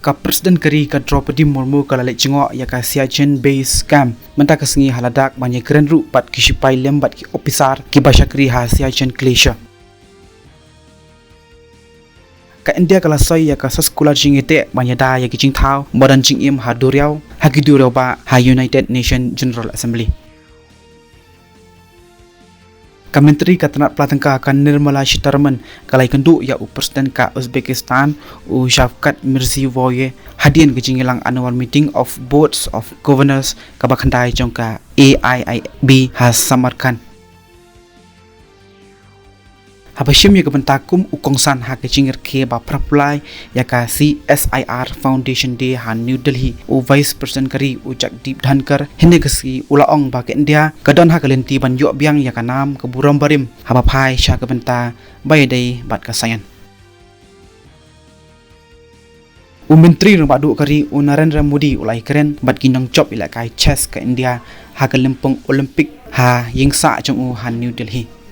ka Presiden Kari ka Draupadi Murmu ka lalek jengok ya ka Siachen Base Camp Mynta ka sengi haladak banyak keren ru pat kisipai lembat ki opisar ki Bashakri ha Siachen Glacier ka India kala soy ya ka sekolah jingete banyak da ya ki jingtau modan jingim ha duriau ha ki duriau ba ha United Nation General Assembly ka Menteri Katanat Pelatangka ka Nirmala Sitharaman kalai kendu ya Presiden ka Uzbekistan Shavkat Mirziyoyev hadian ke jingilang annual meeting of boards of governors ka bakhandai jong ka AIIB has Samarkand habashim ya ka bentakum ukongsan ha ke jingir ke ba praplai ya ka CSIR Foundation Day ha New Delhi Vice President Kari Jagdeep Dhankar hine kasi ulaong ba ke India kadon ha kalenti ban yok biang ya ka nam ke buram barim ha bapai sha ka benta bai dai bat ka sayan Menteri ng Badu Kari Narendra Modi ulai keren bat ginang job ila kai chess ka India ha ka lempong Olympic ha yingsa jong han New Delhi